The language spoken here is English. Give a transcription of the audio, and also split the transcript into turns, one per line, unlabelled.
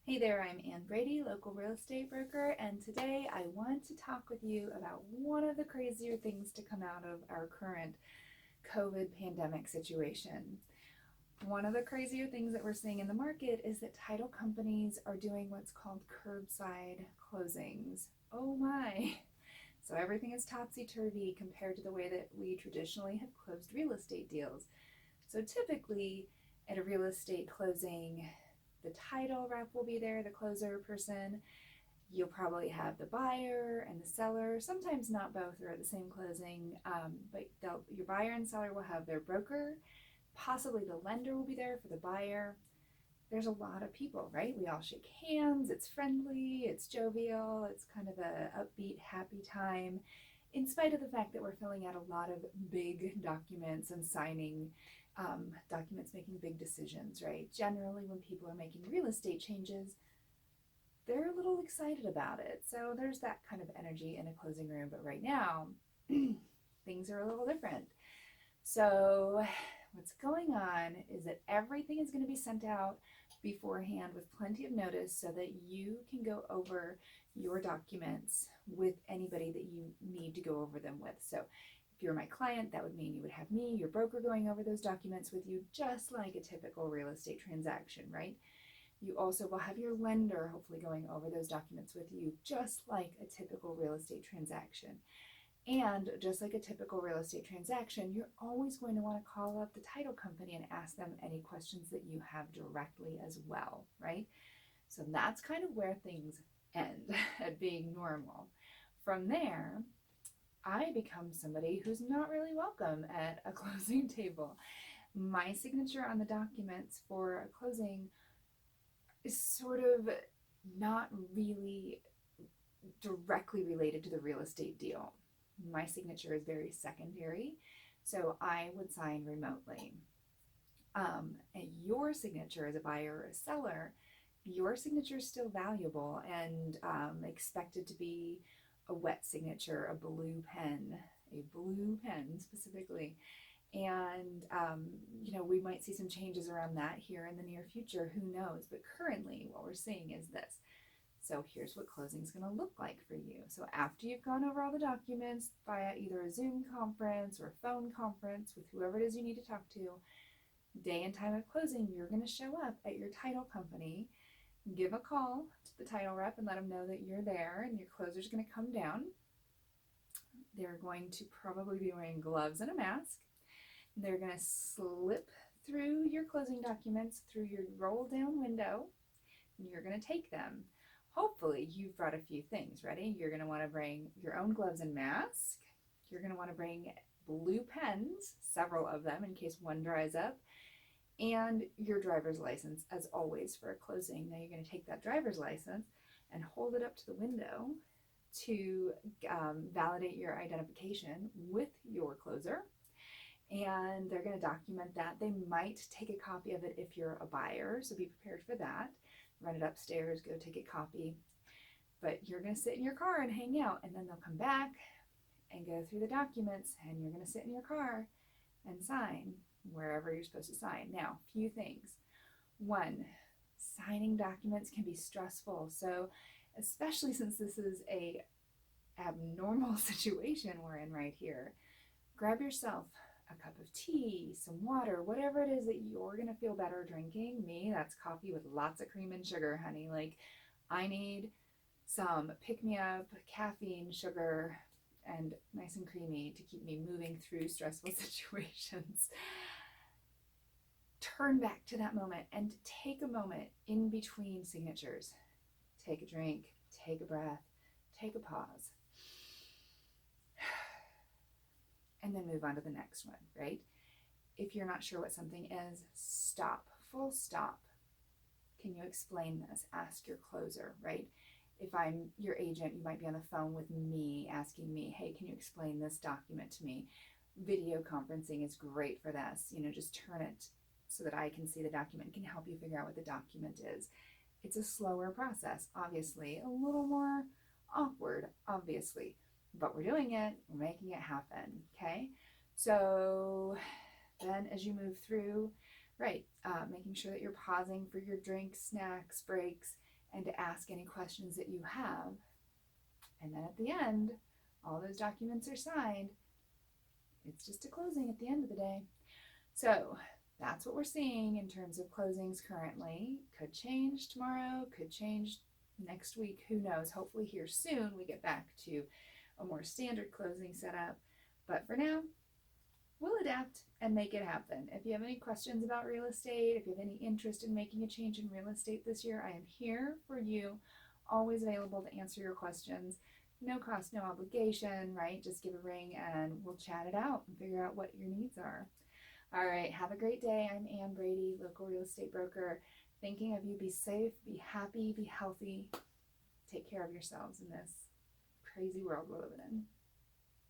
Hey there, I'm Ann Brady, local real estate broker, and today I want to talk with you about one of the crazier things to come out of our current COVID pandemic situation. One of the crazier things that we're seeing in the market is that title companies are doing what's called curbside closings. Oh my! So everything is topsy-turvy compared to the way that we traditionally have closed real estate deals. So typically at a real estate closing, the title rep will be there, the closer person. You'll probably have the buyer and the seller. Sometimes not both are at the same closing, but your buyer and seller will have their broker. Possibly the lender will be there for the buyer. There's a lot of people, right? We all shake hands. It's friendly, it's jovial, it's kind of a upbeat, happy time, in spite of the fact that we're filling out a lot of big documents and signing documents, making big decisions, right? Generally, when people are making real estate changes, they're a little excited about it. So there's that kind of energy in a closing room. But right now, things are a little different. So what's going on is that everything is going to be sent out beforehand with plenty of notice so that you can go over your documents with anybody that you need to go over them with. So if you're my client, that would mean you would have me, your broker, going over those documents with you, just like a typical real estate transaction, right? You also will have your lender hopefully going over those documents with you, just like a typical real estate transaction. And just like a typical real estate transaction, you're always going to want to call up the title company and ask them any questions that you have directly as well, right? So that's kind of where things end at being normal. From there, I become somebody who's not really welcome at a closing table. My signature on the documents for a closing is sort of not really directly related to the real estate deal. My signature is very secondary, so I would sign remotely. And your signature as a buyer or a seller, your signature is still valuable and expected to be a wet signature, a blue pen specifically. And, we might see some changes around that here in the near future, who knows? But currently, what we're seeing is this. So here's what closing is going to look like for you. So after you've gone over all the documents via either a Zoom conference or a phone conference with whoever it is you need to talk to, day and time of closing, you're going to show up at your title company, give a call to the title rep and let them know that you're there, and your closer's going to come down. They're going to probably be wearing gloves and a mask. They're going to slip through your closing documents through your roll down window, and you're going to take them. Hopefully you've brought a few things ready. You're going to want to bring your own gloves and mask. You're going to want to bring blue pens, several of them in case one dries up, and your driver's license, as always, for a closing. Now you're going to take that driver's license and hold it up to the window to validate your identification with your closer. And they're going to document that. They might take a copy of it if you're a buyer, so be prepared for that. Run it upstairs, go take a copy. But you're going to sit in your car and hang out, and then they'll come back and go through the documents, and you're going to sit in your car and sign wherever you're supposed to sign. Now, few things. One, signing documents can be stressful. So especially since this is a abnormal situation we're in right here, grab yourself a cup of tea, some water, whatever it is that you're going to feel better drinking. Me, that's coffee with lots of cream and sugar, honey. Like, I need some pick-me-up, caffeine, sugar, and nice and creamy to keep me moving through stressful situations. Turn back to that moment and take a moment in between signatures. Take a drink, take a breath, take a pause, and then move on to the next one, right? If you're not sure what something is, stop, full stop. Can you explain this? Ask your closer, right? If I'm your agent, you might be on the phone with me asking me, hey, can you explain this document to me? Video conferencing is great for this. Just turn it so that I can see the document, can help you figure out what the document is. It's a slower process, obviously, a little more awkward, obviously, but we're doing it, we're making it happen, okay? So then as you move through, right, making sure that you're pausing for your drinks, snacks, breaks, and to ask any questions that you have. And then at the end, all those documents are signed. It's just a closing at the end of the day. So that's what we're seeing in terms of closings currently. Could change tomorrow, could change next week, who knows. Hopefully here soon we get back to a more standard closing setup. But for now, we'll adapt and make it happen. If you have any questions about real estate, if you have any interest in making a change in real estate this year, I am here for you, always available to answer your questions. No cost, no obligation, right? Just give a ring and we'll chat it out and figure out what your needs are. All right, have a great day. I'm Ann Brady, local real estate broker. Thinking of you. Be safe, be happy, be healthy. Take care of yourselves in this crazy world we're living in.